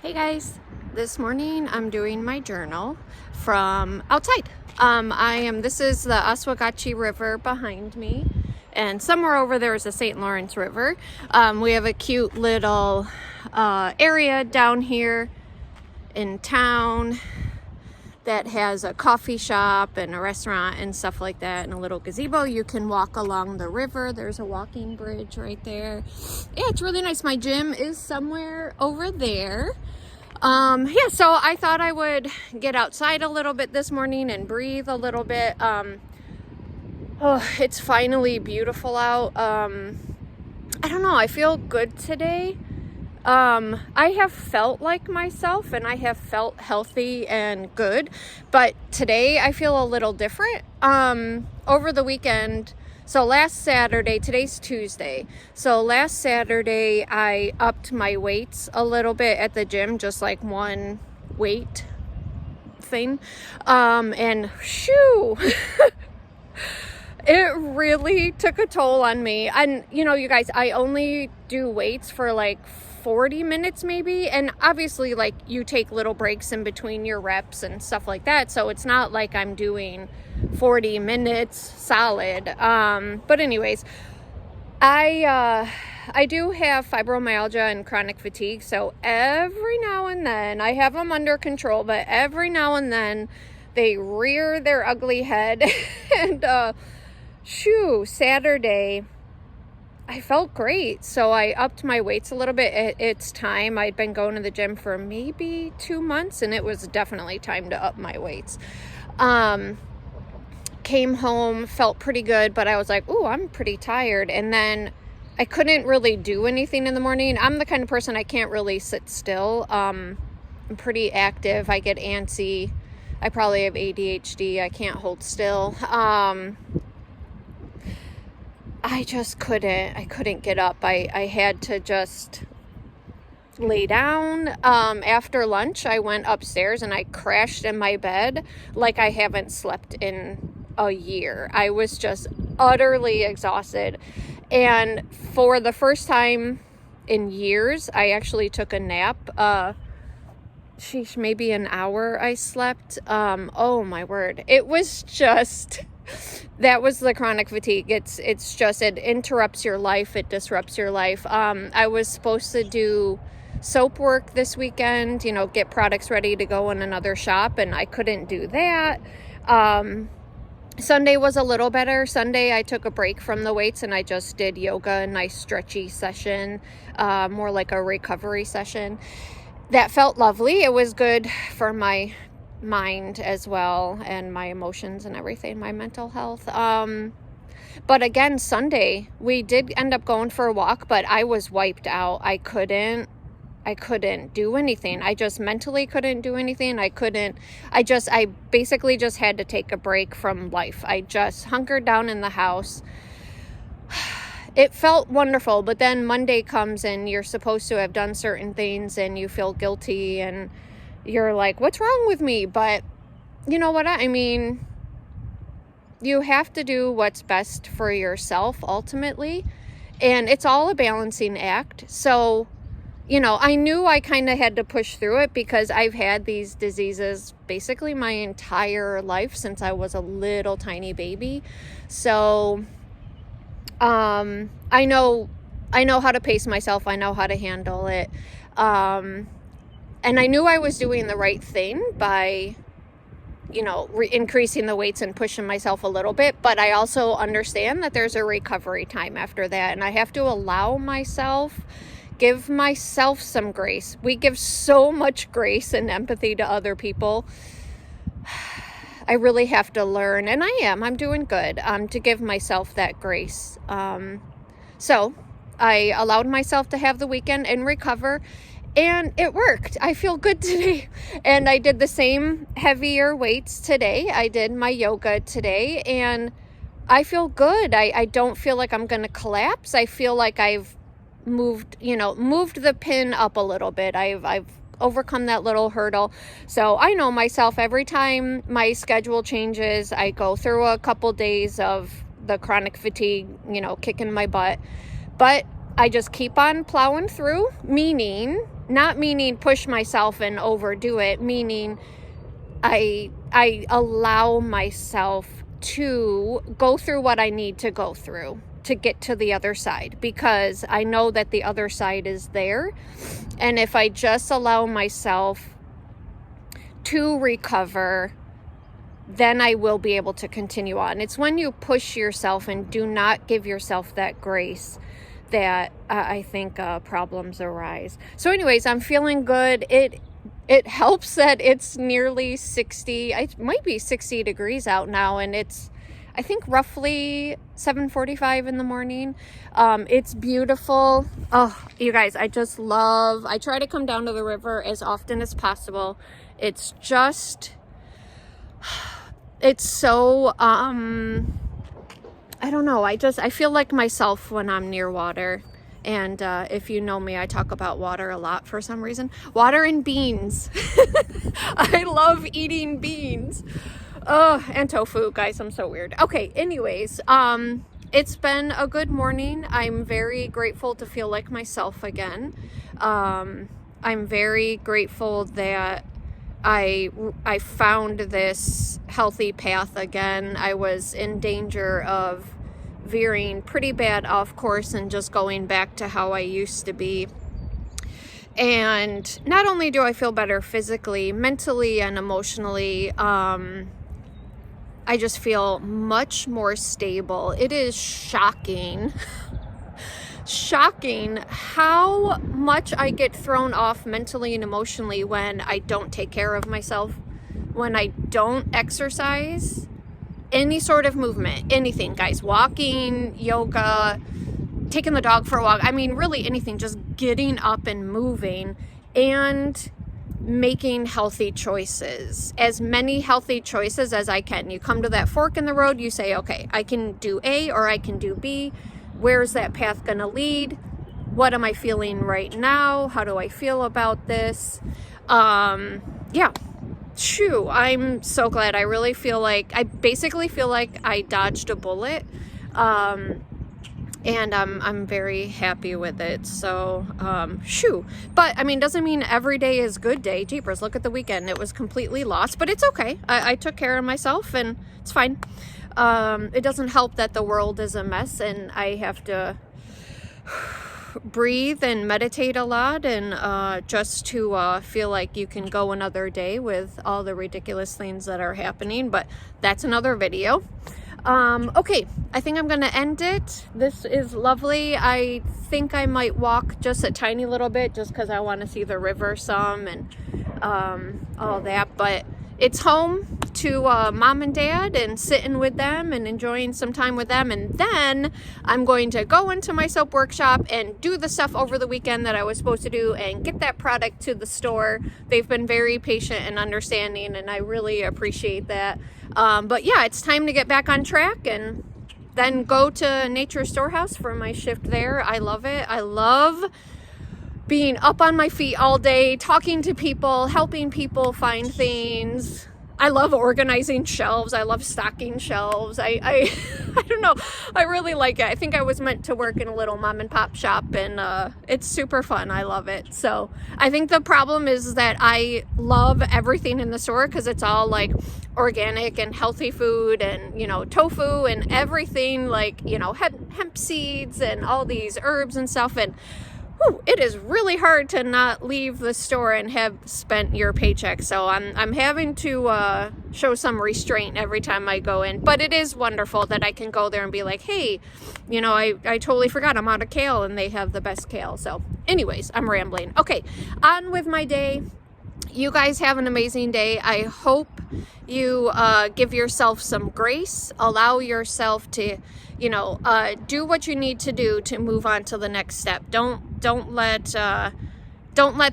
Hey guys, this morning I'm doing my journal from outside. This is the Oswegatchie River behind me, and somewhere over there is the St. Lawrence River. We have a cute little area down here in town that has a coffee shop and a restaurant and stuff like that, and a little gazebo. You can walk along the river. There's a walking bridge right there. Yeah, it's really nice. My gym is somewhere over there. So I thought I would get outside a little bit this morning and breathe a little bit. It's finally beautiful out. I don't know, I feel good today. I have felt like myself and I have felt healthy and good, but today I feel a little different. Over the weekend, so last Saturday, today's Tuesday, so last Saturday I upped my weights a little bit at the gym, just like one weight thing, and shoo, it really took a toll on me. And you guys, I only do weights for like 40 minutes maybe, and obviously like you take little breaks in between your reps and stuff like that, so it's not like I'm doing 40 minutes solid. But anyways, I do have fibromyalgia and chronic fatigue, so every now and then I have them under control, but every now and then they rear their ugly head. And Saturday I felt great, so I upped my weights a little bit. It's time. I'd been going to the gym for maybe 2 months, and it was definitely time to up my weights. Came home, felt pretty good, but I was like, ooh, I'm pretty tired. And then I couldn't really do anything in the morning. I'm the kind of person, I can't really sit still. I'm pretty active. I get antsy. I probably have ADHD. I can't hold still. I just couldn't get up. I had to just lay down. After lunch, I went upstairs and I crashed in my bed like I haven't slept in a year. I was just utterly exhausted. And for the first time in years, I actually took a nap. Maybe an hour I slept. Oh my word. It was just... That was the chronic fatigue. It's just, it interrupts your life. It disrupts your life. I was supposed to do soap work this weekend, get products ready to go in another shop, and I couldn't do that. Sunday was a little better. Sunday I took a break from the weights and I just did yoga, a nice stretchy session, more like a recovery session. That felt lovely. It was good for my mind as well, and my emotions and everything, my mental health. But again, Sunday we did end up going for a walk, but I was wiped out. I couldn't do anything. I just mentally couldn't do anything. I basically just had to take a break from life. I just hunkered down in the house. It felt wonderful, but then Monday comes and you're supposed to have done certain things and you feel guilty and you're like, what's wrong with me? But you know what? I mean, you have to do what's best for yourself ultimately. And it's all a balancing act. So, I knew I kind of had to push through it because I've had these diseases basically my entire life since I was a little tiny baby. So, I know how to pace myself. I know how to handle it. And I knew I was doing the right thing by, increasing the weights and pushing myself a little bit. But I also understand that there's a recovery time after that. And I have to allow myself, give myself some grace. We give so much grace and empathy to other people. I really have to learn, and I'm doing good, to give myself that grace. So I allowed myself to have the weekend and recover. And it worked. I feel good today. And I did the same heavier weights today. I did my yoga today and I feel good. I don't feel like I'm going to collapse. I feel like I've moved the pin up a little bit. I've overcome that little hurdle. So I know myself, every time my schedule changes, I go through a couple days of the chronic fatigue, kicking my butt. But I just keep on plowing through, meaning not meaning push myself and overdo it, meaning I allow myself to go through what I need to go through to get to the other side, because I know that the other side is there. And if I just allow myself to recover, then I will be able to continue on. It's when you push yourself and do not give yourself that grace that I think problems arise. So anyways, I'm feeling good. It helps that it's nearly 60, it might be 60 degrees out now, and it's, I think, roughly 7:45 in the morning. It's beautiful. Oh, you guys, I try to come down to the river as often as possible. It's just, it's so, I don't know. I feel like myself when I'm near water. And if you know me, I talk about water a lot for some reason. Water and beans. I love eating beans. Oh, and tofu, guys. I'm so weird. Okay, anyways, it's been a good morning. I'm very grateful to feel like myself again. I'm very grateful that I found this healthy path again. I was in danger of veering pretty bad off course and just going back to how I used to be. And not only do I feel better physically, mentally, and emotionally, I just feel much more stable. It is shocking how much I get thrown off mentally and emotionally when I don't take care of myself, when I don't exercise. Any sort of movement, anything, guys, walking, yoga, taking the dog for a walk. I mean, really anything, just getting up and moving and making healthy choices, as many healthy choices as I can. You come to that fork in the road, you say, okay, I can do A or I can do B. Where's that path gonna lead? What am I feeling right now? How do I feel about this? Yeah. Shoo, I'm so glad. I basically feel like I dodged a bullet, and I'm very happy with it. So, shoo. But I mean, doesn't mean every day is good day. Jeepers, look at the weekend. It was completely lost, but it's okay. I took care of myself and it's fine. It doesn't help that the world is a mess and I have to breathe and meditate a lot, and just to feel like you can go another day with all the ridiculous things that are happening, but that's another video. Okay, I think I'm gonna end it. This is lovely. I think I might walk just a tiny little bit just because I want to see the river some and all that, but it's home to mom and dad and sitting with them and enjoying some time with them. And then I'm going to go into my soap workshop and do the stuff over the weekend that I was supposed to do and get that product to the store. They've been very patient and understanding, and I really appreciate that. But yeah, it's time to get back on track and then go to Nature Storehouse for my shift there. I love it. I love being up on my feet all day, talking to people, helping people find things. I love organizing shelves. I love stocking shelves. I I don't know. I really like it. I think I was meant to work in a little mom and pop shop, and it's super fun. I love it. So I think the problem is that I love everything in the store because it's all like organic and healthy food and, you know, tofu and everything, like, you know, hemp seeds and all these herbs and stuff. And it is really hard to not leave the store and have spent your paycheck. So I'm having to show some restraint every time I go in. But it is wonderful that I can go there and be like, hey, you know, I totally forgot I'm out of kale and they have the best kale. So anyways, I'm rambling. Okay, on with my day. You guys have an amazing day. I hope you give yourself some grace, allow yourself to, you know, do what you need to do to move on to the next step. Don't let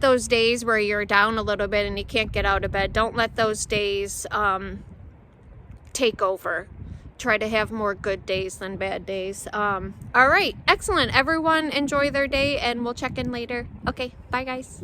those days where you're down a little bit and you can't get out of bed, don't let those days take over. Try to have more good days than bad days. All right, excellent. Everyone enjoy their day and we'll check in later. Okay, bye guys.